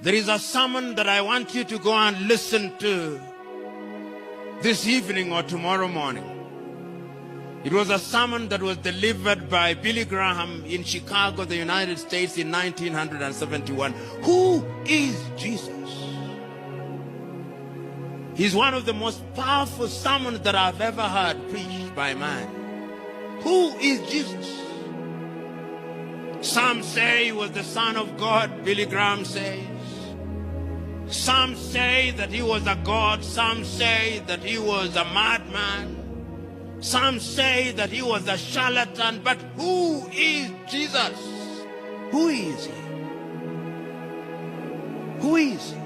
There is a sermon that I want you to go and listen to this evening or tomorrow morning. It was a sermon that was delivered by Billy Graham in Chicago, the United States in 1971. Who is Jesus? He's one of the most powerful sermons that I've ever heard preached by man. Who is Jesus? Some say he was the Son of God, Billy Graham says. Some say that he was a god. Some say that he was a madman. Some say that he was a charlatan. But who is Jesus? Who is he? Who is he?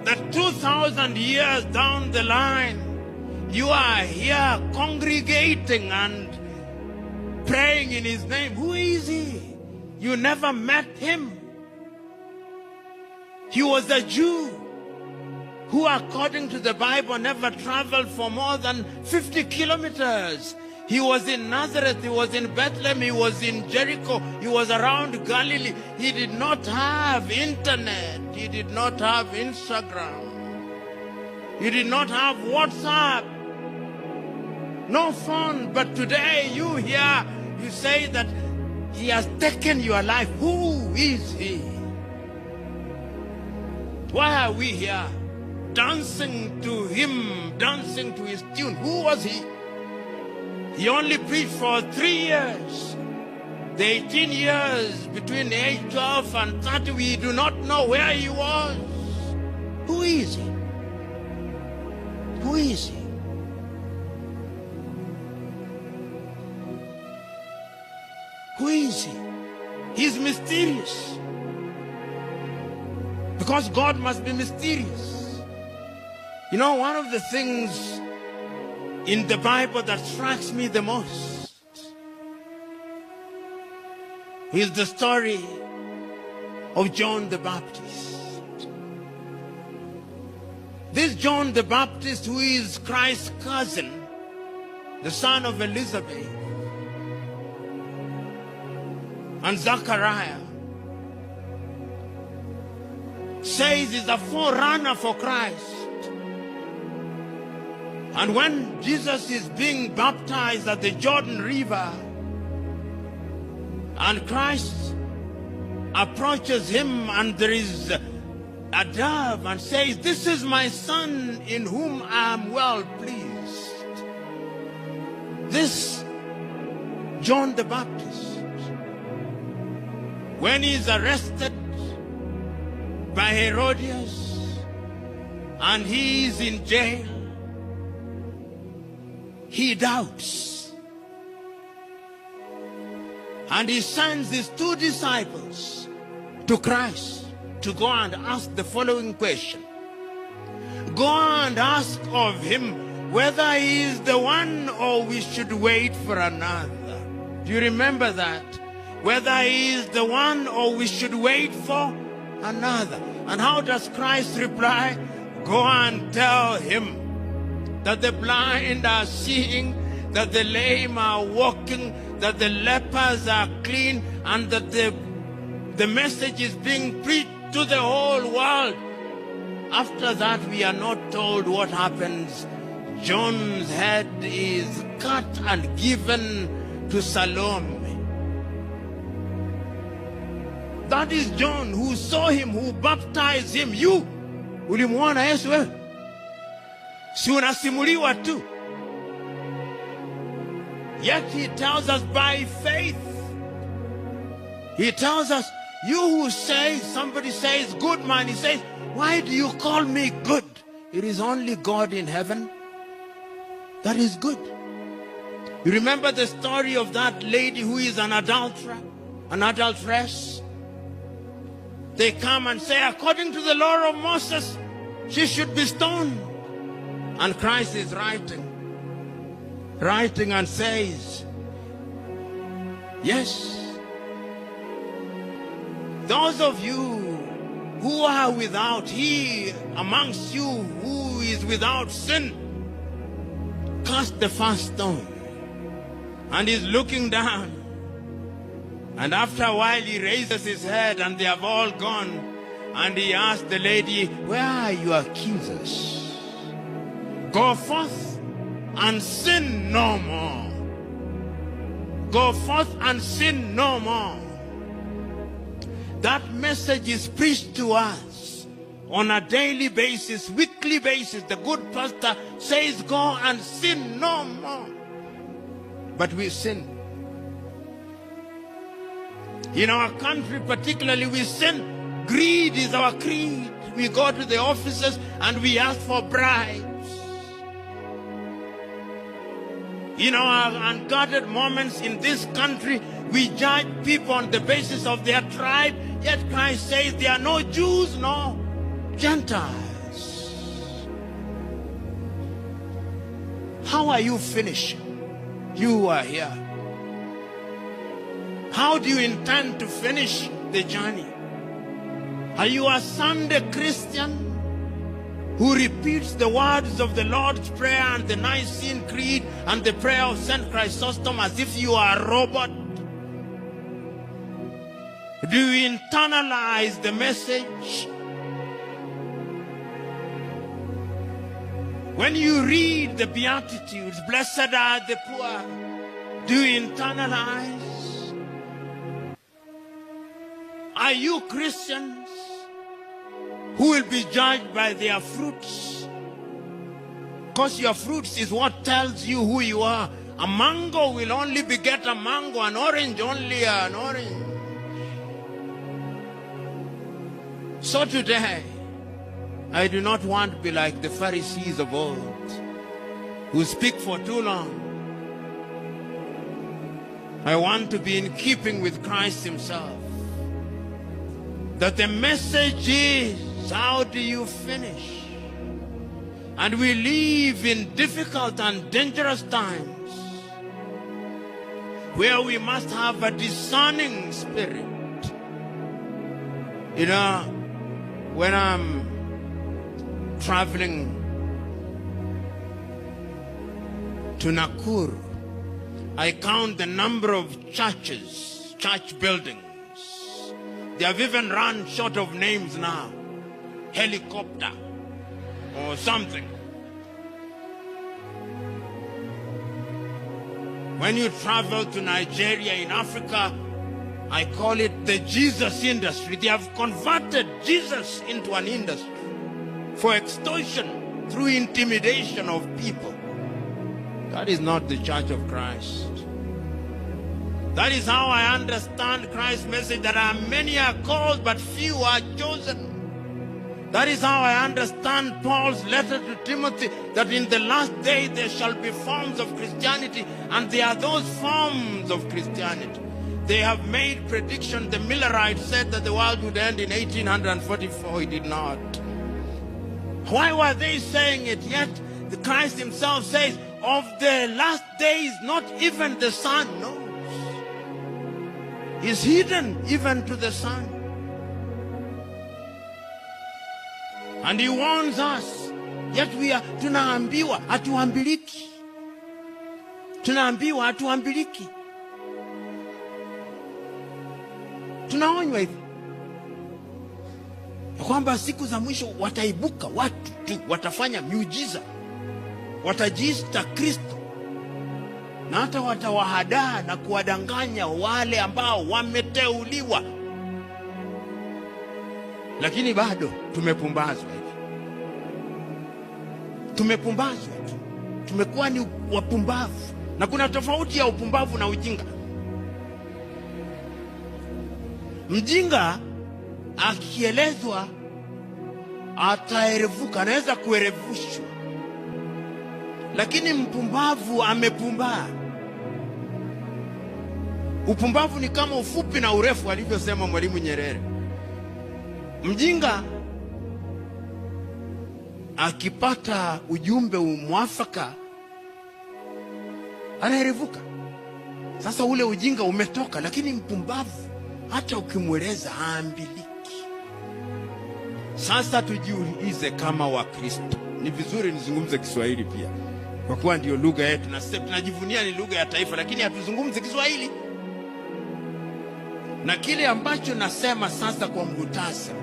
That 2,000 years down the line, you are here congregating and praying in his name. Who is he? You never met him. He was a Jew who, according to the Bible, never traveled for more than 50 kilometers. He was in Nazareth, he was in Bethlehem, he was in Jericho, he was around Galilee. He did not have internet, he did not have Instagram, he did not have WhatsApp, no phone. But today you hear, you say that he has taken your life. Who is he? Why are we here dancing to him, dancing to his tune? Who was he? He only preached for 3 years. The 18 years between age 12 and 30, we do not know where he was. Who is he? Who is he? Who is he? He's mysterious. Because God must be mysterious. You know, one of the things in the Bible that strikes me the most is the story of John the Baptist. This John the Baptist, who is Christ's cousin, the son of Elizabeth and Zachariah, says is a forerunner for Christ. And when Jesus is being baptized at the Jordan River, and Christ approaches him, and there is a dove and says, "This is my son in whom I am well pleased." This John the Baptist, when he is arrested by Herodias and he is in jail, he doubts. And he sends his 2 disciples to Christ to go and ask the following question. Go and ask of him whether he is the one or we should wait for another. Do you remember that? Whether he is the one or we should wait for another. And how does Christ reply? Go and tell him that the blind are seeing, that the lame are walking, that the lepers are clean, and that the message is being preached to the whole world. After that, we are not told what happens. John's head is cut and given to Salome. That is John, who saw him, who baptized him. You, ulimuona Yesu wewe? Si unasimuliwa tu. Yet he tells us by faith. He tells us, you who say, somebody says, good man, he says, why do you call me good? It is only God in heaven that is good. You remember the story of that lady who is an adulterer, an adulteress? They come and say, according to the law of Moses, she should be stoned. And Christ is writing and says, yes, those of you who are without, he amongst you who is without sin, cast the first stone. And he's looking down. And after a while he raises his head and they have all gone. And he asked the lady, where are your accusers? Go forth and sin no more. Go forth and sin no more. That message is preached to us on a daily basis, weekly basis. The good pastor says, go and sin no more. But we sin. In our country particularly, we sin. Greed is our creed. We go to the offices and we ask for bribes. In our unguarded moments in this country, we judge people on the basis of their tribe. Yet Christ says there are no Jews, no Gentiles. How are you finishing? You are here. How do you intend to finish the journey? Are you a Sunday Christian who repeats the words of the Lord's Prayer and the Nicene Creed and the prayer of St. Chrysostom as if you are a robot? Do you internalize the message? When you read the Beatitudes, blessed are the poor, do you internalize? Are you Christians who will be judged by their fruits? Because your fruits is what tells you who you are. A mango will only beget a mango, an orange only an orange. So today, I do not want to be like the Pharisees of old, who speak for too long. I want to be in keeping with Christ himself. That the message is, how do you finish? And we live in difficult and dangerous times where we must have a discerning spirit. You know, when I'm traveling to Nakuru, I count the number of churches, church buildings. They have even run short of names now. Helicopter or something. When you travel to Nigeria in Africa, I call it the Jesus industry. They have converted Jesus into an industry for extortion through intimidation of people. That is not the Church of Christ. That is how I understand Christ's message, that many are called but few are chosen. That is how I understand Paul's letter to Timothy, that in the last day there shall be forms of Christianity, and there are those forms of Christianity. They have made prediction. The Millerites said that the world would end in 1844. It did not. Why were they saying it? Yet the Christ himself says, of the last days, not even the sun knows. Is hidden even to the sun. And he warns us, yet we are tunaambiwa hatuambiliki. Tunaambiwa hatuambiliki. Tunaonywa hivi kwamba siku za mwisho wataibuka watu tu, watafanya miujiza, watajiita Kristo, na hata watawahadaa na kuwadanganya wale ambao wameteuliwa. Lakini bado tumepumbazwa hivi. Tumepumbazwa tu. Tumekuwa ni wapumbavu. Na kuna tofauti ya upumbavu na ujinga. Mjinga akielezwa ataerevuka, anaweza kuerevushwa. Lakini mpumbavu amepumbaa. Upumbavu ni kama ufupi na urefu, alivyosema Mwalimu Nyerere. Mjinga akipata ujumbe mwafaka anaerevuka. Sasa ule ujinga umetoka, lakini mpumbavu hata ukimweleza haambiliki. Sasa tujiulize kama Wakristo. Ni vizuri nizungumze Kiswahili pia, kwa kuwa ndio lugha yetu na sisi tunajivunia ni lugha ya taifa, lakini hatuzungumzi Kiswahili. Na kile ambacho nasema sasa kwa muhtasari,